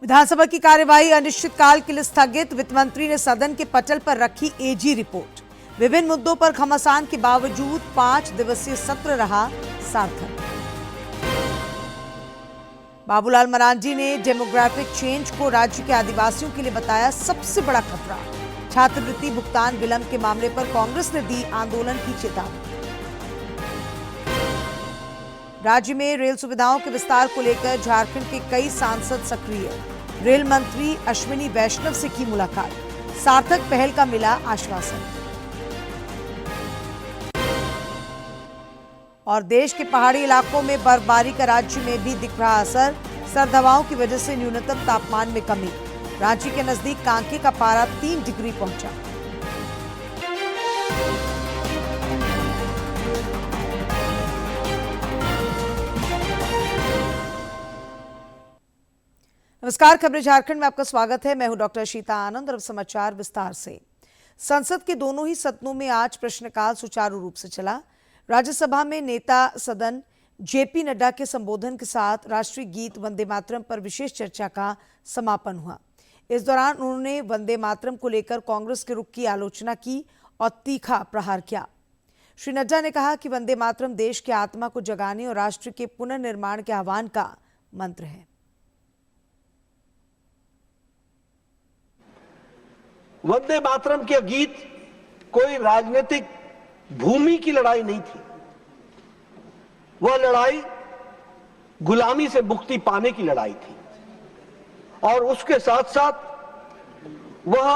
विधानसभा की कार्यवाही अनिश्चितकाल के लिए स्थगित। वित्त मंत्री ने सदन के पटल पर रखी एजी रिपोर्ट। विभिन्न मुद्दों पर घमासान के बावजूद 5 दिवसीय सत्र रहा सार्थक। बाबूलाल मरांडी ने डेमोग्राफिक चेंज को राज्य के आदिवासियों के लिए बताया सबसे बड़ा खतरा। छात्रवृत्ति भुगतान विलंब के मामले पर कांग्रेस ने दी आंदोलन की चेतावनी। राज्य में रेल सुविधाओं के विस्तार को लेकर झारखंड के कई सांसद सक्रिय। रेल मंत्री अश्विनी वैष्णव से की मुलाकात। सार्थक पहल का मिला आश्वासन। और देश के पहाड़ी इलाकों में बर्फबारी का राज्य में भी दिख रहा असर। सर्द हवाओं की वजह से न्यूनतम तापमान में कमी। रांची के नजदीक कांके का पारा 3 डिग्री पहुंचा। नमस्कार, खबरें झारखंड में आपका स्वागत है। मैं हूं डॉक्टर शीता आनंद और अब समाचार विस्तार से। संसद के दोनों ही सदनों में आज प्रश्नकाल सुचारू रूप से चला। राज्यसभा में नेता सदन जेपी नड्डा के संबोधन के साथ राष्ट्रीय गीत वंदे मातरम पर विशेष चर्चा का समापन हुआ। इस दौरान उन्होंने वंदे मातरम को लेकर कांग्रेस के रुख की आलोचना की और तीखा प्रहार किया। श्री नड्डा ने कहा कि वंदे मातरम देश की आत्मा को जगाने और राष्ट्र के पुनर्निर्माण के आह्वान का मंत्र है। वंदे मातरम के गीत कोई राजनीतिक भूमि की लड़ाई नहीं थी। वह लड़ाई गुलामी से मुक्ति पाने की लड़ाई थी और उसके साथ साथ वह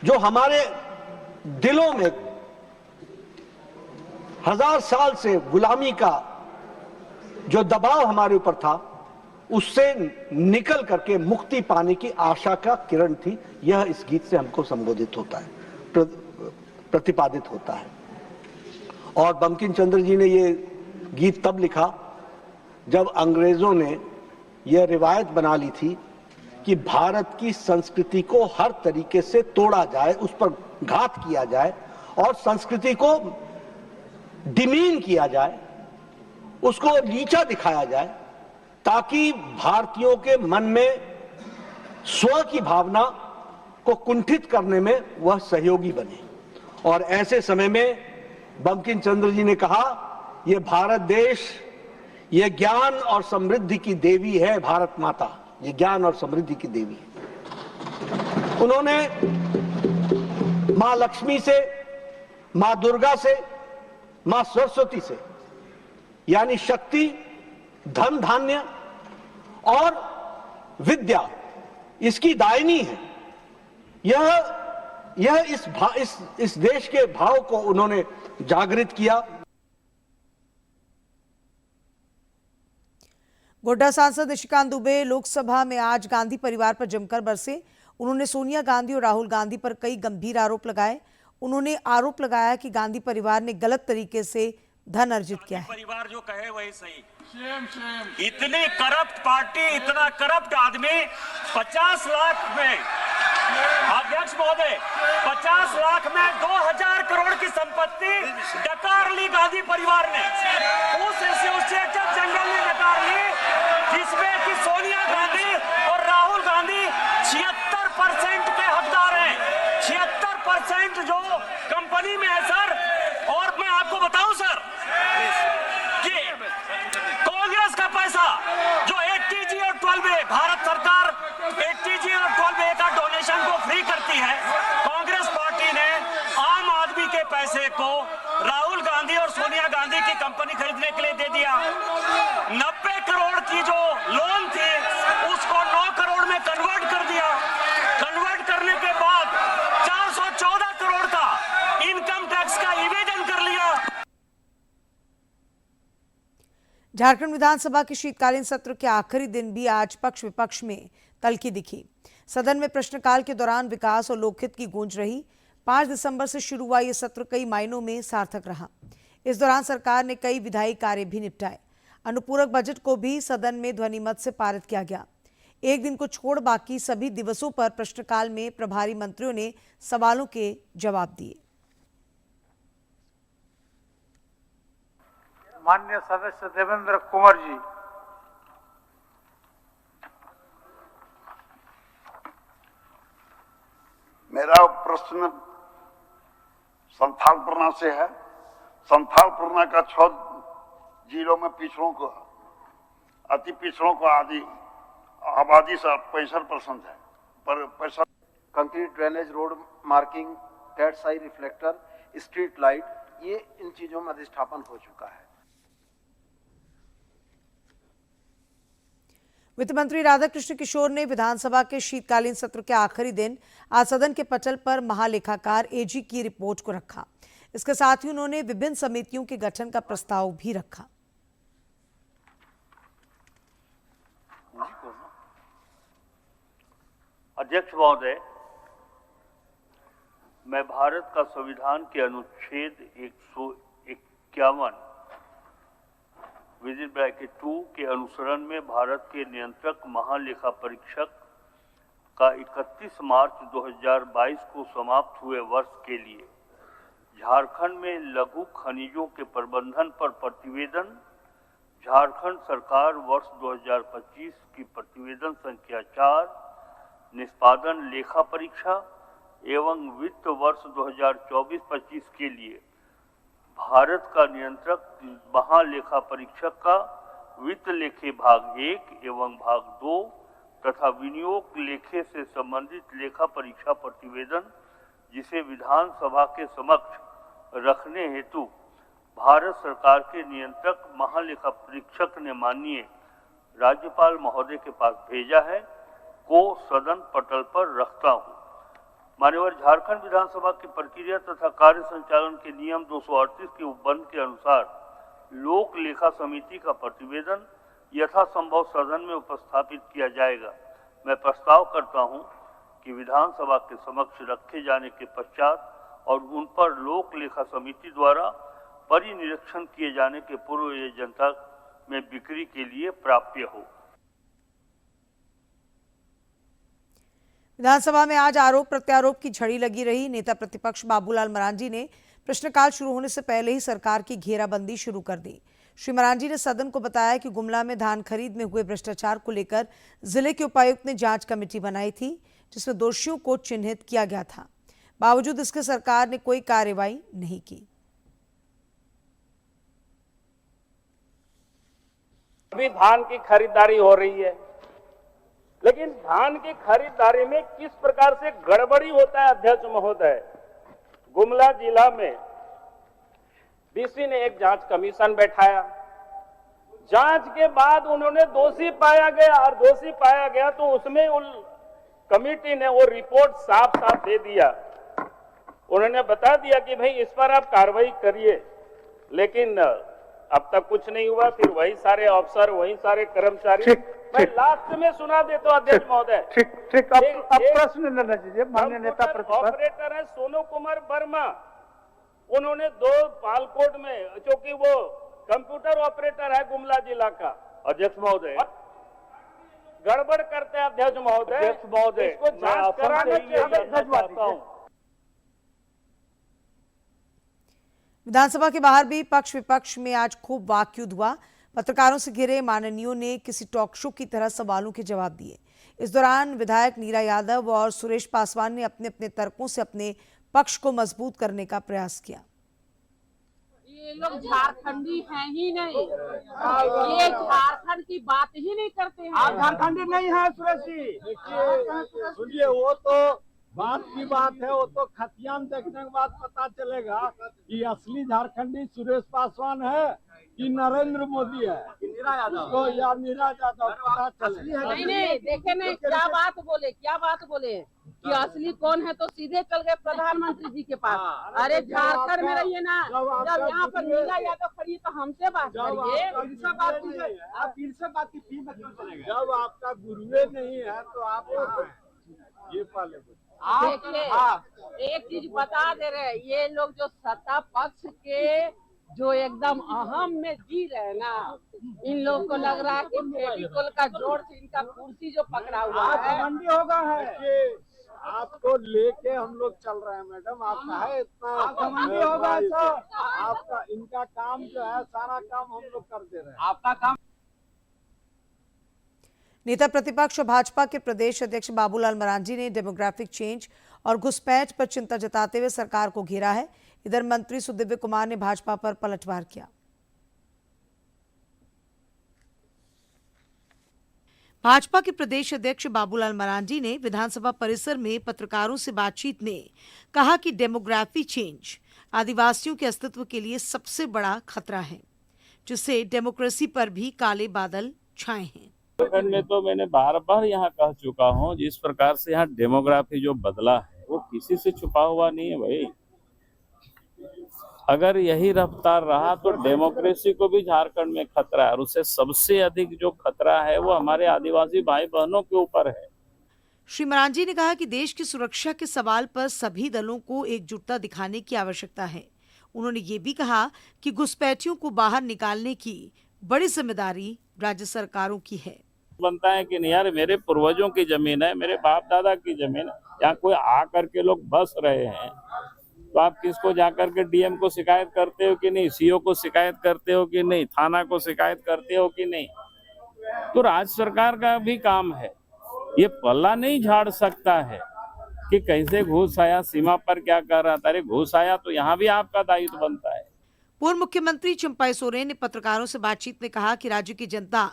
जो हमारे दिलों में 1000 साल से गुलामी का जो दबाव हमारे ऊपर था उससे निकल करके मुक्ति पाने की आशा का किरण थी। यह इस गीत से हमको संबोधित होता है, प्रतिपादित होता है। और बंकिम चंद्र जी ने यह गीत तब लिखा जब अंग्रेजों ने यह रिवायत बना ली थी कि भारत की संस्कृति को हर तरीके से तोड़ा जाए, उस पर घात किया जाए और संस्कृति को डिमीन किया जाए, उसको नीचा दिखाया जाए, ताकि भारतीयों के मन में स्व की भावना को कुंठित करने में वह सहयोगी बने। और ऐसे समय में बंकिम चंद्र जी ने कहा, यह भारत देश, यह ज्ञान और समृद्धि की देवी है। भारत माता ये ज्ञान और समृद्धि की देवी है। उन्होंने मां लक्ष्मी से, मां दुर्गा से, मां सरस्वती से, यानी शक्ति, धन धान्य और विद्या इसकी दायिनी है। यह इस देश के भाव को उन्होंने जागृत किया। गोड्डा सांसद निशिकांत दुबे लोकसभा में आज गांधी परिवार पर जमकर बरसे। उन्होंने सोनिया गांधी और राहुल गांधी पर कई गंभीर आरोप लगाए। उन्होंने आरोप लगाया कि गांधी परिवार ने गलत तरीके से धन अर्जित किया है। परिवार जो कहे वही सही। इतनी करप्ट पार्टी, इतना करप्ट आदमी 50 लाख में, अध्यक्ष महोदय, 50 लाख में 2000 करोड़ की संपत्ति डकार ली गांधी परिवार ने। उस एसोसिएटेड जंगल ने डकार ली जिसमें कि सोनिया गांधी और राहुल गांधी 76% के हकदार हैं। 76% जो कंपनी में है सर। और मैं आपको बताऊं सर कि कांग्रेस का पैसा जो 8TG और 12A, भारत सरकार 8TG और 12A का डोनेशन को फ्री करती है, कांग्रेस पार्टी ने आम आदमी के पैसे को राहुल गांधी और सोनिया गांधी की कंपनी खरीदने के लिए दे दिया। 90 करोड़ की जो लोन थी उसको 9 करोड़ में कन्वर्ट कर दिया। कन्वर्ट करने के बाद 414 करोड़ का इनकम टैक्स का इवेजन कर लिया। झारखंड विधानसभा के शीतकालीन सत्र के आखिरी दिन भी आज पक्ष विपक्ष में तल्खी दिखी। सदन में प्रश्नकाल के दौरान विकास और लोकहित की गूंज रही। 5 दिसंबर से शुरू हुआ यह सत्र कई मायनों में सार्थक रहा। इस दौरान सरकार ने कई विधायी कार्य भी निपटाए। अनुपूरक बजट को भी सदन में ध्वनिमत से पारित किया गया। एक दिन को छोड़ बाकी सभी दिवसों पर प्रश्नकाल में प्रभारी मंत्रियों ने सवालों के जवाब दिए। माननीय सदस्य देवेंद्र कुंवर जी, मेरा प्रश्न संथाल परना से है। संथाल परना का 6 जिलों में पिछड़ों को, अति पिछड़ों को आबादी से 65% है, पर पैसा concrete drainage, road marking, cat's eye reflector, street light, ये इन चीजों में अधिष्ठापन हो चुका है। वित्त मंत्री राधाकृष्ण किशोर ने विधानसभा के शीतकालीन सत्र के आखिरी दिन आज सदन के पटल पर महालेखाकार एजी की रिपोर्ट को रखा। इसके साथ ही उन्होंने विभिन्न समितियों के गठन का प्रस्ताव भी रखा। अध्यक्ष महोदय, मैं भारत का संविधान के अनुच्छेद 151 विदिन ब्रैकेट 2 के अनुसरण में भारत के नियंत्रक महालेखा परीक्षक का 31 मार्च 2022 को समाप्त हुए वर्ष के लिए झारखंड में लघु खनिजों के प्रबंधन पर प्रतिवेदन, झारखंड सरकार वर्ष 2025 की प्रतिवेदन संख्या 4, निष्पादन लेखा परीक्षा एवं वित्त वर्ष 2024-25 के लिए भारत का नियंत्रक महालेखा परीक्षक का वित्त लेखे भाग 1 एवं भाग 2 तथा विनियोग लेखे से संबंधित लेखा परीक्षा प्रतिवेदन, जिसे विधानसभा के समक्ष रखने हेतु भारत सरकार के नियंत्रक महालेखा परीक्षक ने माननीय राज्यपाल महोदय के पास भेजा है, को सदन पटल पर रखता हूं। मान्यवर, झारखंड विधानसभा की प्रक्रिया तथा कार्य संचालन के नियम 238 के उपबंध के अनुसार लोक लेखा समिति का प्रतिवेदन यथासंभव सदन में उपस्थापित किया जाएगा। मैं प्रस्ताव करता हूं कि विधानसभा के समक्ष रखे जाने के पश्चात और उन पर लोक लेखा समिति द्वारा परिनिरीक्षण किए जाने के पूर्व ये जनता में बिक्री के लिए प्राप्य हो। विधानसभा में आज आरोप प्रत्यारोप की झड़ी लगी रही। नेता प्रतिपक्ष बाबूलाल मरांडी ने प्रश्नकाल शुरू होने से पहले ही सरकार की घेराबंदी शुरू कर दी। श्री मरांडी ने सदन को बताया कि गुमला में धान खरीद में हुए भ्रष्टाचार को लेकर जिले के उपायुक्त ने जांच कमेटी बनाई थी, जिसमें दोषियों को चिन्हित किया गया था। बावजूद इसके सरकार ने कोई कार्रवाई नहीं की। अभी धान की खरीदारी हो रही है, लेकिन धान की खरीदारी में किस प्रकार से गड़बड़ी होता है अध्यक्ष महोदय। गुमला जिला में डीसी ने एक जांच कमीशन बैठाया, जांच के बाद उन्होंने दोषी पाया गया, और दोषी पाया गया तो उसमें उन कमेटी ने वो रिपोर्ट साफ साफ दे दिया। उन्होंने बता दिया कि भाई इस पर आप कार्रवाई करिए, लेकिन अब तक कुछ नहीं हुआ। फिर वही सारे अफसर, वही सारे कर्मचारी, मैं लास्ट में सुना देता हूं अध्यक्ष महोदय। ठीक अब प्रश्न न लीजिए। माननीय नेता प्रतिपक्ष ऑपरेटर है सोनू कुमार वर्मा, उन्होंने 2 पालकोट में, क्योंकि वो कंप्यूटर ऑपरेटर है गुमला जिला का, अध्यक्ष महोदय गड़बड़ करते हैं अध्यक्ष महोदय। अध्यक्ष महोदय, इसको जांच कराना चाहिए। विधानसभा के बाहर भी पक्ष विपक्ष में आज खूब वाकयुद्ध हुआ। पत्रकारों से घिरे माननीयों ने किसी टॉक शो की तरह सवालों के जवाब दिए। इस दौरान विधायक नीरा यादव और सुरेश पासवान ने अपने अपने तर्कों से अपने पक्ष को मजबूत करने का प्रयास किया। ये लोग झारखंडी हैं ही नहीं, ये झारखंड की बात ही नहीं करते हैं। आप झारखंडी नहीं है सुरेश जी। सुनिए, वो तो बात की बात है, वो तो खतियान देखने के बाद पता चलेगा कि असली झारखंडी सुरेश पासवान है कि नरेंद्र मोदी है, नीरा यादव या नीरा यादव, पता चलेगा। नहीं देखे नहीं, क्या बात बोले कि असली कौन है, तो सीधे चल गए प्रधानमंत्री जी के पास। अरे झारखंड में रहिए ना, जब यहाँ पर नीरा यादव खड़ी तो हमसे बात करिए। आप फिर से बात की, जब आपका गुरुए नहीं है तो आप ये पाले। देखिए, एक चीज बता दे रहे, ये लोग जो सत्ता पक्ष के जो एकदम अहम में जी रहे हैं ना, इन लोगों को लग रहा है कि फेविकोल का जोर से इनका कुर्सी जो पकड़ा हुआ है मंडी होगा है। आपको लेके हम लोग चल रहे हैं मैडम, आपका है इतना मंडी होगा ऐसा। आपका इनका काम जो है, सारा काम हम लोग कर दे रहे हैं। आपका काम नेता प्रतिपक्ष भाजपा के प्रदेश अध्यक्ष बाबूलाल मरांडी ने डेमोग्राफिक चेंज और घुसपैठ पर चिंता जताते हुए सरकार को घेरा है। इधर मंत्री सुदिव्य कुमार ने भाजपा पर पलटवार किया। भाजपा के प्रदेश अध्यक्ष बाबूलाल मरांडी ने विधानसभा परिसर में पत्रकारों से बातचीत में कहा कि डेमोग्राफी चेंज आदिवासियों के अस्तित्व के लिए सबसे बड़ा खतरा है, जिससे डेमोक्रेसी पर भी काले बादल छाए हैं। झारखंड में तो मैंने बार बार यहाँ कह चुका हूँ, जिस प्रकार से यहाँ डेमोग्राफी जो बदला है वो किसी से छुपा हुआ नहीं है भाई। अगर यही रफ्तार रहा तो डेमोक्रेसी को भी झारखंड में खतरा है, और उससे सबसे अधिक जो खतरा है वो हमारे आदिवासी भाई बहनों के ऊपर है। श्री मरांडी ने कहा कि देश की सुरक्षा के सवाल पर सभी दलों को एकजुटता दिखाने की आवश्यकता है। उन्होंने ये भी कहा कि घुसपैठियों को बाहर निकालने की बड़ी जिम्मेदारी राज्य सरकारों की है। बनता है कि नहीं यार, मेरे पूर्वजों की जमीन है, मेरे बाप दादा की जमीन है, यहाँ कोई आ करके लोग बस रहे हैं तो आप किसको जाकर के डीएम को शिकायत करते हो कि नहीं, सीओ को शिकायत करते हो कि नहीं, थाना को शिकायत करते हो कि नहीं। तो राज्य सरकार का भी काम है, ये पल्ला नहीं झाड़ सकता है कि कैसे घुस आया, सीमा पर क्या कर रहा था। अरे घुस आया तो यहाँ भी आपका दायित्व बनता है। पूर्व मुख्यमंत्री चिंपाई सोरेन ने पत्रकारों से बातचीत में कहा कि राज्य की जनता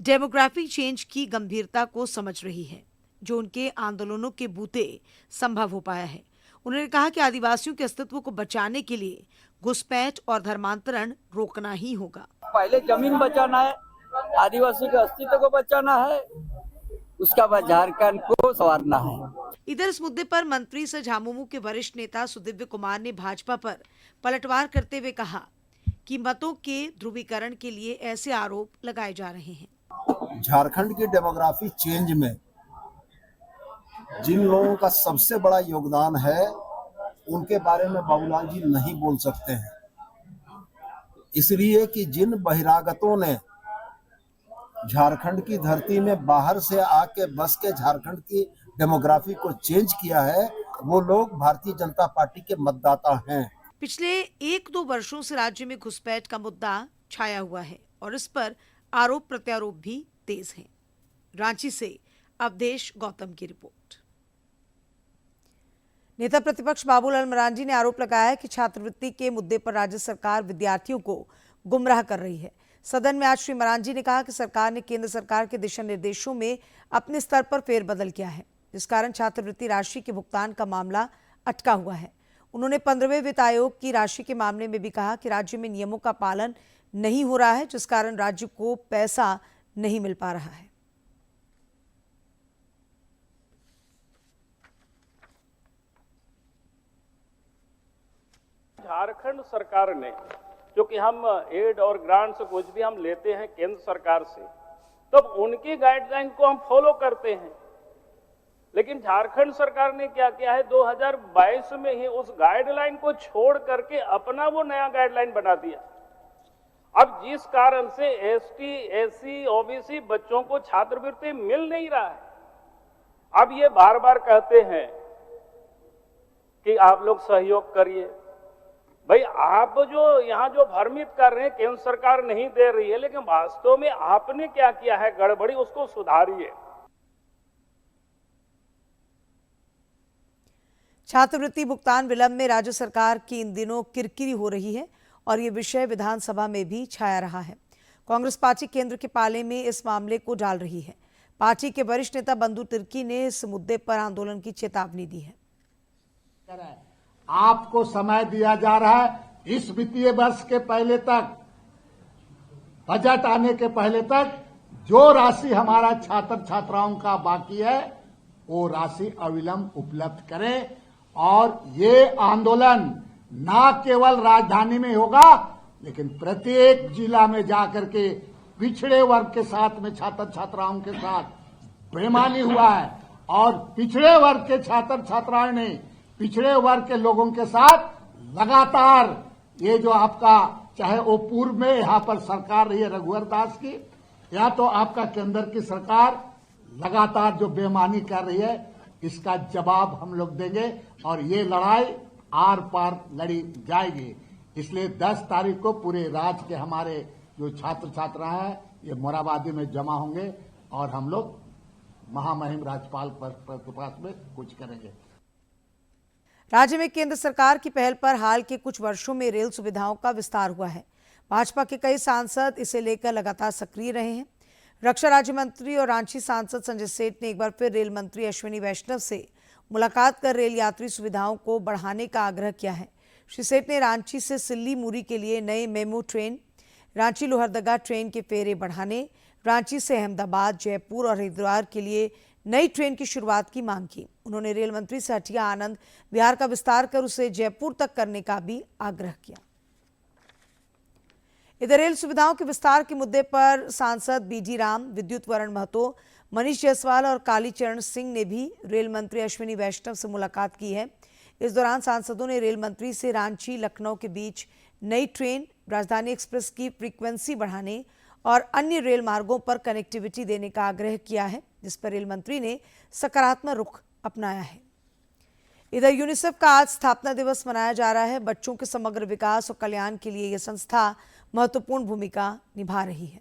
डेमोग्राफिक चेंज की गंभीरता को समझ रही है, जो उनके आंदोलनों के बूते संभव हो पाया है। उन्होंने कहा कि आदिवासियों के अस्तित्व को बचाने के लिए घुसपैठ और धर्मांतरण रोकना ही होगा। पहले जमीन बचाना है, आदिवासी के अस्तित्व को बचाना है, उसका बाद झारखंड को संवारना है। इधर इस मुद्दे पर मंत्री सह झामुमो के वरिष्ठ नेता सुदिव्य कुमार ने भाजपा पर पलटवार करते हुए कहा कि मतों के ध्रुवीकरण के लिए ऐसे आरोप लगाए जा रहे हैं। झारखंड की डेमोग्राफी चेंज में जिन लोगों का सबसे बड़ा योगदान है उनके बारे में बाबूलाल जी नहीं बोल सकते हैं, इसलिए कि जिन बहिरागतों ने झारखंड की धरती में बाहर से आके बस के झारखंड की डेमोग्राफी को चेंज किया है, वो लोग भारतीय जनता पार्टी के मतदाता हैं। पिछले 1-2 वर्षों से राज्य में घुसपैठ का मुद्दा छाया हुआ है और इस पर आरोप प्रत्यारोप भी तेज हैं। रांची से अवधेश गौतम की रिपोर्ट। नेता प्रतिपक्ष बाबूलाल मरांडी ने आरोप लगाया है कि छात्रवृत्ति के मुद्दे पर राज्य सरकार विद्यार्थियों को गुमराह कर रही है। सदन में आज श्री मरांडी ने कहा कि सरकार ने केंद्र सरकार के दिशा निर्देशों में अपने स्तर पर फेरबदल किया है, जिस कारण छात्रवृत्ति राशि के भुगतान का मामला अटका हुआ है। उन्होंने 15वें वित्त आयोग की राशि के मामले में भी कहा कि राज्य में नियमों का पालन नहीं हो रहा है, जिस कारण राज्य को पैसा नहीं मिल पा रहा है। झारखंड सरकार ने, क्योंकि हम एड और ग्रांट्स कुछ भी हम लेते हैं केंद्र सरकार से, तब उनकी गाइडलाइन को हम फॉलो करते हैं। लेकिन झारखंड सरकार ने क्या किया है, 2022 में ही उस गाइडलाइन को छोड़ करके अपना वो नया गाइडलाइन बना दिया। अब जिस कारण से एसटी, एससी, ओबीसी बच्चों को छात्रवृत्ति मिल नहीं रहा है, अब ये बार बार कहते हैं कि आप लोग सहयोग करिए। भाई आप जो यहाँ जो भ्रमित कर रहे हैं, केंद्र सरकार नहीं दे रही है, लेकिन वास्तव में आपने क्या किया है गड़बड़ी, उसको सुधारिए। छात्रवृत्ति भुगतान विलंब में राज्य सरकार की इन दिनों किरकिरी हो रही है और ये विषय विधानसभा में भी छाया रहा है। कांग्रेस पार्टी केंद्र के पाले में इस मामले को डाल रही है। पार्टी के वरिष्ठ नेता बंधु तिर्की ने इस मुद्दे पर आंदोलन की चेतावनी दी है। आपको समय दिया जा रहा है इस वित्तीय वर्ष के पहले तक, बजट आने के पहले तक जो राशि हमारा छात्र छात्राओं का बाकी है वो राशि अविलंब उपलब्ध करें। और ये आंदोलन ना केवल राजधानी में होगा, लेकिन प्रत्येक जिला में जाकर के पिछड़े वर्ग के साथ में छात्र छात्राओं के साथ बेईमानी हुआ है और पिछड़े वर्ग के छात्र छात्राओं ने पिछड़े वर्ग के लोगों के साथ लगातार ये जो आपका, चाहे वो पूर्व में यहाँ पर सरकार रही है रघुवर दास की, या तो आपका केंद्र की सरकार लगातार जो बेईमानी कर रही है, इसका जवाब हम लोग देंगे और ये लड़ाई आर पार लड़ी जाएगी। इसलिए 10 तारीख को पूरे राज्य के हमारे जो छात्र छात्रा हैं ये मोराबादी में जमा होंगे और हम लोग महामहिम राज्यपाल पर के पास में कुछ करेंगे। राज्य में केंद्र सरकार की पहल पर हाल के कुछ वर्षों में रेल सुविधाओं का विस्तार हुआ है। भाजपा के कई सांसद इसे लेकर लगातार सक्रिय रहे हैं। रक्षा राज्य मंत्री और रांची सांसद संजय सेठ ने एक बार फिर रेल मंत्री अश्विनी वैष्णव से मुलाकात कर रेल यात्री सुविधाओं को बढ़ाने का आग्रह किया है। श्री सेठ ने रांची से सिल्ली मुरी के लिए नए MEMU train, Ranchi Lohardaga train के फेरे बढ़ाने, रांची से अहमदाबाद, जयपुर और हरिद्वार के लिए नई ट्रेन की शुरुआत की मांग की। उन्होंने रेल मंत्री से हटिया आनंद विहार का विस्तार कर उसे जयपुर तक करने का भी आग्रह किया। इधर रेल सुविधाओं के विस्तार के मुद्दे पर सांसद बीडी राम, विद्युत वरण महतो, मनीष जायसवाल और कालीचरण सिंह ने भी रेल मंत्री अश्विनी वैष्णव से मुलाकात की है। इस दौरान सांसदों ने रेल मंत्री से रांची लखनऊ के बीच नई ट्रेन, राजधानी एक्सप्रेस की फ्रीक्वेंसी बढ़ाने और अन्य रेल मार्गों पर कनेक्टिविटी देने का आग्रह किया है, जिस पर रेल मंत्री ने सकारात्मक रुख अपनाया है। इधर यूनिसेफ का आज स्थापना दिवस मनाया जा रहा है। बच्चों के समग्र विकास और कल्याण के लिए यह संस्था महत्वपूर्ण भूमिका निभा रही है।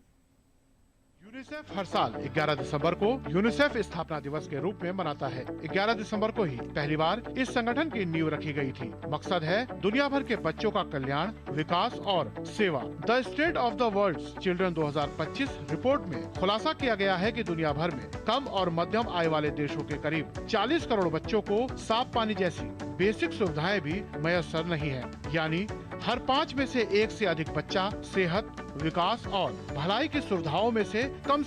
यूनिसेफ हर साल 11 दिसंबर को यूनिसेफ स्थापना दिवस के रूप में मनाता है। 11 दिसंबर को ही पहली बार इस संगठन की नींव रखी गई थी। मकसद है दुनिया भर के बच्चों का कल्याण, विकास और सेवा। The state of the world children 2025 report में खुलासा किया गया है कि दुनिया भर में कम और मध्यम आय वाले देशों के करीब 40 करोड़ बच्चों को साफ पानी जैसी बेसिक सुविधाएं भी मैसर नहीं है। यानी हर 5 में से 1 से अधिक बच्चा सेहत, विकास और भलाई की सुविधाओं में से कम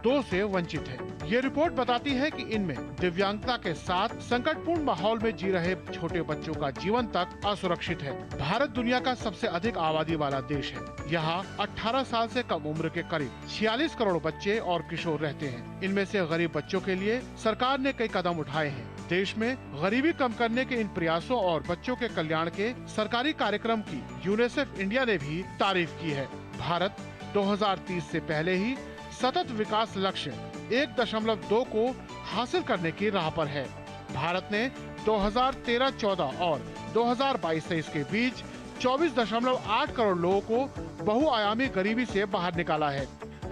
2 से वंचित है। ये रिपोर्ट बताती है कि इनमें दिव्यांगता के साथ संकटपूर्ण माहौल में जी रहे छोटे बच्चों का जीवन तक असुरक्षित है। भारत दुनिया का सबसे अधिक आबादी वाला देश है। यहाँ 18 साल से कम उम्र के करीब 46 करोड़ बच्चे और किशोर रहते हैं। इनमें से गरीब बच्चों के लिए सरकार ने कई कदम उठाए हैं। देश में गरीबी कम करने के इन प्रयासों और बच्चों के कल्याण के सरकारी कार्यक्रम की यूनिसेफ इंडिया ने भी तारीफ की है। भारत 2030 से पहले ही सतत विकास लक्ष्य 1.2 को हासिल करने की राह पर है। भारत ने 2013-14 और 2022-23 के बीच 24.8 करोड़ लोगों को बहुआयामी गरीबी से बाहर निकाला है।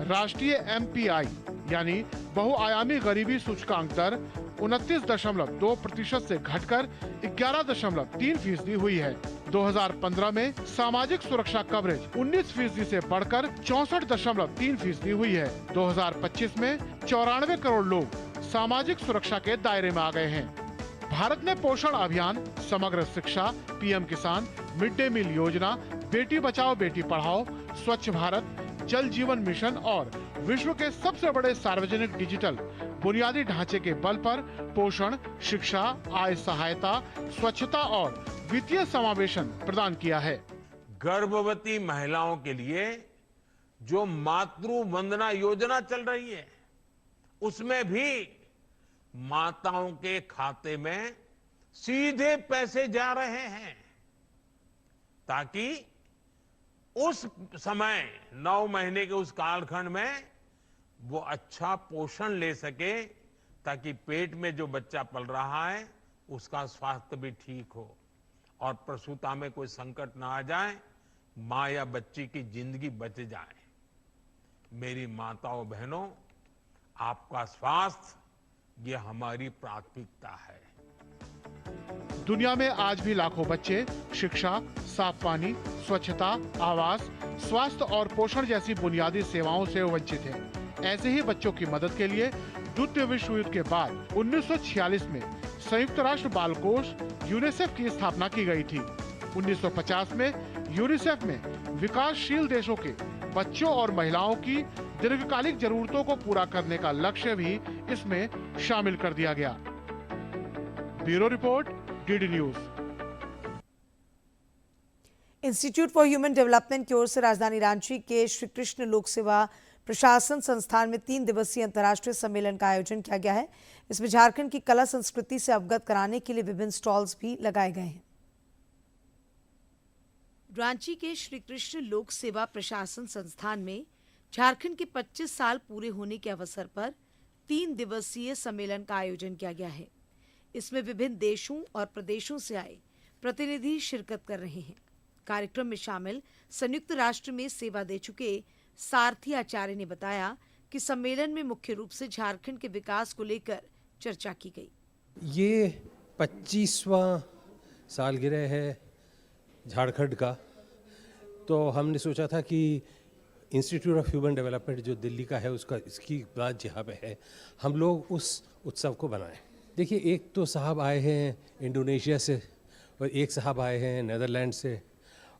राष्ट्रीय MPI यानी बहुआयामी गरीबी सूचकांक दर 29.2% से घटकर 11.3% हुई है। 2015 में सामाजिक सुरक्षा कवरेज 19% से बढ़कर 64.3% हुई है। 2025 में 94 करोड़ लोग सामाजिक सुरक्षा के दायरे में आ गए हैं। भारत ने पोषण अभियान, समग्र शिक्षा, PM किसान, मिड डे मील योजना, बेटी बचाओ बेटी पढ़ाओ, स्वच्छ भारत, जल जीवन मिशन और विश्व के सबसे बड़े सार्वजनिक डिजिटल बुनियादी ढांचे के बल पर पोषण, शिक्षा, आय सहायता, स्वच्छता और वित्तीय समावेशन प्रदान किया है। गर्भवती महिलाओं के लिए जो मातृ वंदना योजना चल रही है, उसमें भी माताओं के खाते में सीधे पैसे जा रहे हैं, ताकि उस समय 9 महीने के उस कालखंड में वो अच्छा पोषण ले सके, ताकि पेट में जो बच्चा पल रहा है उसका स्वास्थ्य भी ठीक हो और प्रसूता में कोई संकट ना आ जाए, मां या बच्ची की जिंदगी बच जाए। मेरी माताओं बहनों, आपका स्वास्थ्य ये हमारी प्राथमिकता है। दुनिया में आज भी लाखों बच्चे शिक्षा, साफ पानी, स्वच्छता, आवास, स्वास्थ्य और पोषण जैसी बुनियादी सेवाओं से वंचित हैं। ऐसे ही बच्चों की मदद के लिए द्वितीय विश्व युद्ध के बाद 1946 में संयुक्त राष्ट्र बाल कोष यूनिसेफ की स्थापना की गई थी। 1950 में यूनिसेफ में विकासशील देशों के बच्चों और महिलाओं की दीर्घकालिक जरूरतों को पूरा करने का लक्ष्य भी इसमें शामिल कर दिया गया। Bureau report, DD news. Institute for human development की ओर से राजधानी रांची के श्री कृष्ण लोक सेवा प्रशासन संस्थान में 3 दिवसीय अंतर्राष्ट्रीय सम्मेलन का आयोजन किया गया है। इसमें झारखंड की कला संस्कृति से अवगत कराने के लिए विभिन्न स्टॉल्स भी लगाए गए हैं। रांची के श्री कृष्ण लोक सेवा प्रशासन संस्थान में झारखंड के 25 साल पूरे होने के अवसर पर 3 दिवसीय सम्मेलन का आयोजन किया गया है। इसमें विभिन्न देशों और प्रदेशों से आए प्रतिनिधि शिरकत कर रहे हैं। कार्यक्रम में शामिल संयुक्त राष्ट्र में सेवा दे चुके सारथी आचार्य ने बताया जबकि सम्मेलन में मुख्य रूप से झारखंड के विकास को लेकर चर्चा की गई। ये 25वां सालगिरह है झारखंड का, तो हमने सोचा था कि इंस्टीट्यूट ऑफ ह्यूमन डेवलपमेंट जो दिल्ली का है उसका इसकी ब्रांच यहाँ पे है, हम लोग उस उत्सव को बनाएं। देखिए, एक तो साहब आए हैं इंडोनेशिया से और एक साहब आए हैं नीदरलैंड से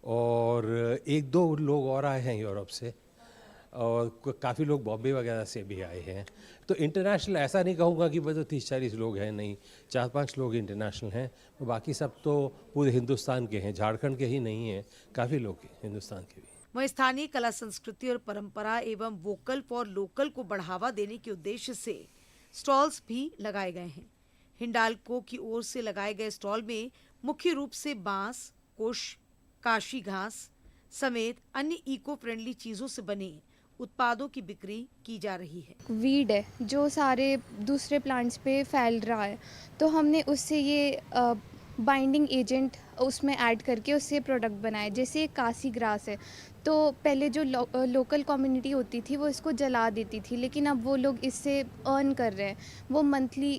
और एक दो लोग और आए हैं यूरोप से और काफ़ी लोग बॉम्बे वगैरह से भी आए हैं। तो इंटरनेशनल ऐसा नहीं कहूँगा कि बस 30-40 लोग हैं, नहीं, 4-5 लोग इंटरनेशनल हैं, बाकी सब तो पूरे हिंदुस्तान के हैं, झारखंड के ही नहीं हैं, काफ़ी लोग हिंदुस्तान के भी। वहीं स्थानीय कला संस्कृति और परंपरा एवं वोकल फॉर लोकल को बढ़ावा देने के उद्देश्य से स्टॉल्स भी लगाए गए हैं। हिंडाल्को की ओर से लगाए गए स्टॉल में मुख्य रूप से बांस, कुश, काशी घास समेत अन्य इको फ्रेंडली चीजों से बने उत्पादों की बिक्री की जा रही है। वीड है जो सारे दूसरे प्लांट्स पे फैल रहा है, तो हमने उससे ये बाइंडिंग एजेंट उसमें ऐड करके उससे प्रोडक्ट बनाए। जैसे काशी ग्रास है, तो पहले जो लोकल कम्युनिटी होती थी वो इसको जला देती थी, लेकिन अब वो लोग इससे अर्न कर रहे हैं, वो मंथली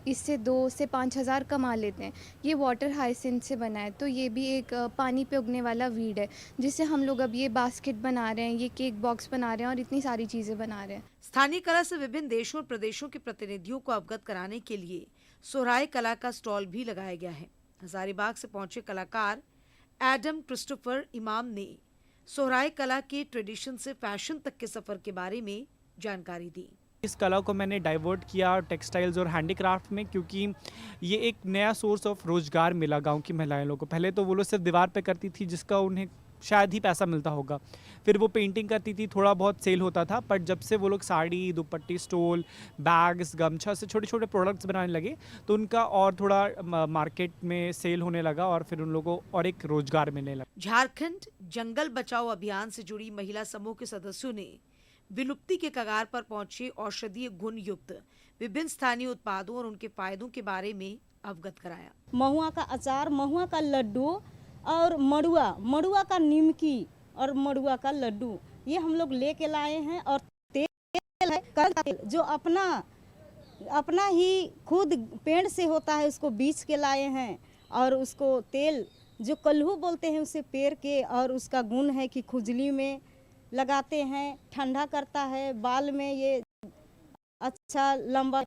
इससे 2 से 5 हज़ार कमा लेते हैं। ये वाटर हाइसिंथ से बना है, तो ये भी एक पानी पे उगने वाला वीड है, जिससे हम लोग अब ये बास्केट बना रहे हैं, ये केक बॉक्स बना रहे हैं और इतनी सारी चीज़ें बना रहे हैं। स्थानीय कला से विभिन्न देशों और प्रदेशों के प्रतिनिधियों को अवगत कराने के लिए सोहराय कला का स्टॉल भी लगाया गया है। हजारीबाग से पहुंचे कलाकार एडम क्रिस्टोफर इमाम ने सोहराय कला के ट्रेडिशन से फैशन तक के सफर के बारे में जानकारी दी। इस कला को मैंने डाइवर्ट किया टेक्सटाइल्स और हैंडीक्राफ्ट में, क्योंकि ये एक नया सोर्स ऑफ रोजगार मिला गांव की महिलाएं लोगों को। पहले तो वो लोग सिर्फ दीवार पे करती थी, जिसका उन्हें शायद ही पैसा मिलता होगा। फिर वो पेंटिंग करती थी, थोड़ा बहुत सेल होता था, पर जब से वो लोग साड़ी, दुपट्टी, स्टोल, बैग्स, गमछा से छोटे छोटे प्रोडक्ट्स बनाने लगे, तो उनका और थोड़ा मार्केट में सेल होने लगा और फिर उन लोगों को और एक रोजगार मिलने लगा। झारखंड जंगल बचाओ अभियान से जुड़ी महिला समूह के सदस्यों ने विलुप्ति के कगार पर पहुंचे औषधीय गुण युक्त विभिन्न स्थानीय उत्पादों और उनके फायदों के बारे में अवगत कराया। महुआ का अचार, महुआ का लड्डू और मड़ुआ का निमकी और मड़ुआ का लड्डू, ये हम लोग लेके लाए हैं। और तेल है तेल जो अपना ही खुद पेड़ से होता है, उसको बीच के लाए हैं। और उसको तेल जो कल्हू बोलते हैं उसे पेर के, और उसका गुण है कि खुजली में लगाते हैं, ठंडा करता है, बाल में ये अच्छा लंबा।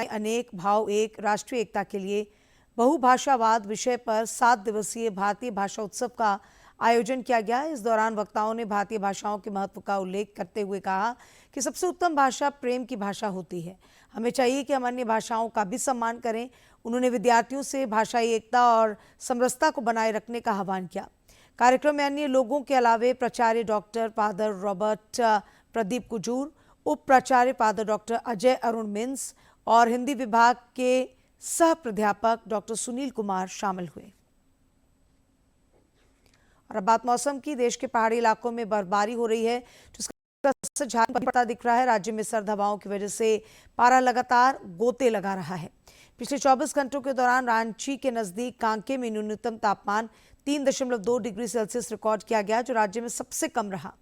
अनेक भाव एक राष्ट्रीय एकता के लिए बहुभाषावाद विषय पर 7 दिवसीय भारतीय भाषा उत्सव का आयोजन किया गया। इस दौरान वक्ताओं ने भारतीय भाषाओं के महत्व का उल्लेख करते हुए कहा कि सबसे उत्तम भाषा प्रेम की भाषा होती है। हमें चाहिए कि हम अन्य भाषाओं का भी सम्मान करें। उन्होंने विद्यार्थियों से भाषाई एकता और समरसता को बनाए रखने का आह्वान किया। कार्यक्रम में अन्य लोगों के अलावे प्राचार्य doctor father Robert Pradeep Kujur, उप प्राचार्य father doctor Ajay Arun mince और हिंदी विभाग के सह प्राध्यापक डॉक्टर सुनील कुमार शामिल हुए। और अब बात मौसम की। देश के पहाड़ी इलाकों में बर्फबारी हो रही है, जिसका असर झारखंड पर पड़ता दिख रहा है। राज्य में सर्द हवाओं की वजह से पारा लगातार गोते लगा रहा है। पिछले 24 घंटों के दौरान रांची के नजदीक कांके में न्यूनतम तापमान 3.2 डिग्री सेल्सियस रिकॉर्ड किया गया, जो राज्य में सबसे कम रहा।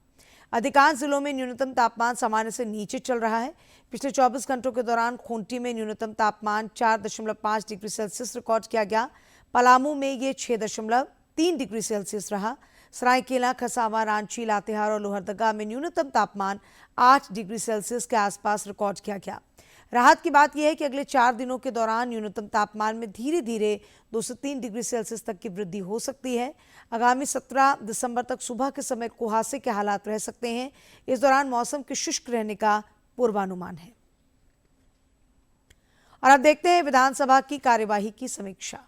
अधिकांश जिलों में न्यूनतम तापमान सामान्य से नीचे चल रहा है। पिछले 24 घंटों के दौरान खूंटी में न्यूनतम तापमान 4.5 डिग्री सेल्सियस रिकॉर्ड किया गया। पलामू में ये 6.3 डिग्री सेल्सियस रहा। सरायकेला, खसावा, रांची, लातेहार और लोहरदगा में न्यूनतम तापमान 8 डिग्री सेल्सियस के आसपास रिकॉर्ड किया गया। राहत की बात यह है कि अगले 4 दिनों के दौरान न्यूनतम तापमान में धीरे धीरे 2 से 3 डिग्री सेल्सियस तक की वृद्धि हो सकती है। आगामी 17 दिसंबर तक सुबह के समय कुहासे के हालात रह सकते हैं। इस दौरान मौसम के शुष्क रहने का पूर्वानुमान है। और अब देखते हैं विधानसभा की कार्यवाही की समीक्षा।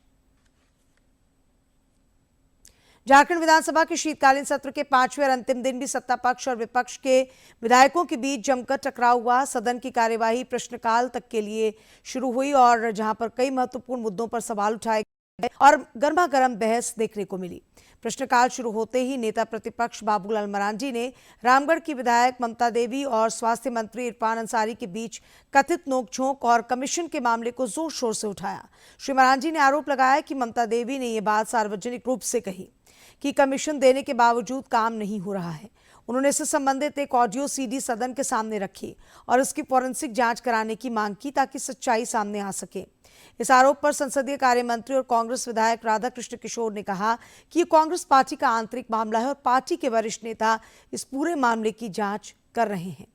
झारखंड विधानसभा के शीतकालीन सत्र के 5वें और अंतिम दिन भी सत्ता पक्ष और विपक्ष के विधायकों के बीच जमकर टकराव हुआ। सदन की कार्यवाही प्रश्नकाल तक के लिए शुरू हुई और जहां पर कई महत्वपूर्ण मुद्दों पर सवाल उठाए और गर्मा गर्म बहस देखने को मिली। प्रश्नकाल शुरू होते ही नेता प्रतिपक्ष बाबूलाल मरांडी ने रामगढ़ की विधायक ममता देवी और स्वास्थ्य मंत्री इरफान अंसारी के बीच कथित नोकझोंक और कमीशन के मामले को जोर शोर से उठाया। श्री मरांडी ने आरोप लगाया कि ममता देवी ने यह बात सार्वजनिक रूप से कही कि कमीशन देने के बावजूद काम नहीं हो रहा है। उन्होंने इससे संबंधित एक ऑडियो सीडी सदन के सामने रखी और इसकी फॉरेंसिक जांच कराने की मांग की ताकि सच्चाई सामने आ सके। इस आरोप पर संसदीय कार्य मंत्री और कांग्रेस विधायक राधाकृष्ण किशोर ने कहा कि ये कांग्रेस पार्टी का आंतरिक मामला है और पार्टी के वरिष्ठ नेता इस पूरे मामले की जांच कर रहे हैं।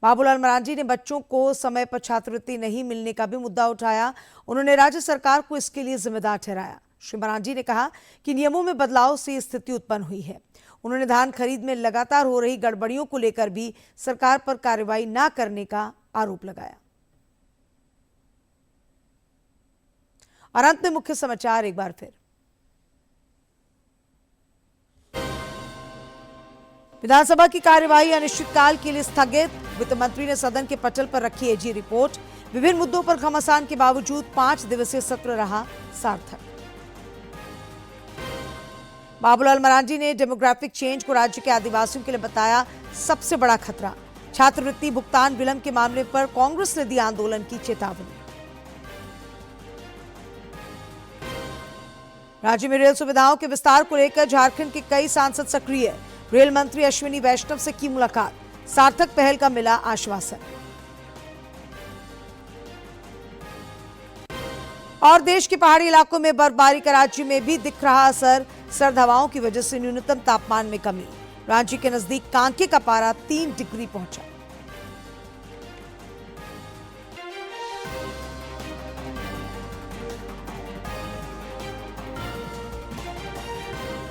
बाबूलाल मरांडी ने बच्चों को समय पर छात्रवृत्ति नहीं मिलने का भी मुद्दा उठाया। उन्होंने राज्य सरकार को इसके लिए जिम्मेदार ठहराया। श्री मरांडी ने कहा कि नियमों में बदलाव से स्थिति उत्पन्न हुई है। उन्होंने धान खरीद में लगातार हो रही गड़बड़ियों को लेकर भी सरकार पर कार्रवाई न करने का आरोप लगाया। और अंत में मुख्य समाचार एक बार फिर। विधानसभा की कार्यवाही अनिश्चितकाल के लिए स्थगित। वित्त मंत्री ने सदन के पटल पर रखी एजी रिपोर्ट। विभिन्न मुद्दों पर घमासान के बावजूद 5 दिवसीय सत्र रहा सार्थक। बाबूलाल मरांडी ने डेमोग्राफिक चेंज को राज्य के आदिवासियों के लिए बताया सबसे बड़ा खतरा। छात्रवृत्ति भुगतान विलंब के मामले पर कांग्रेस ने दी आंदोलन की चेतावनी। राज्य में रेल सुविधाओं के विस्तार को लेकर झारखंड के कई सांसद सक्रिय। रेल मंत्री अश्विनी वैष्णव से की मुलाकात। सार्थक पहल का मिला आश्वासन। और देश के पहाड़ी इलाकों में बर्फबारी का राज्य में भी दिख रहा असर। सर्द हवाओं की वजह से न्यूनतम तापमान में कमी। रांची के नजदीक कांके का पारा 3 डिग्री पहुंचा।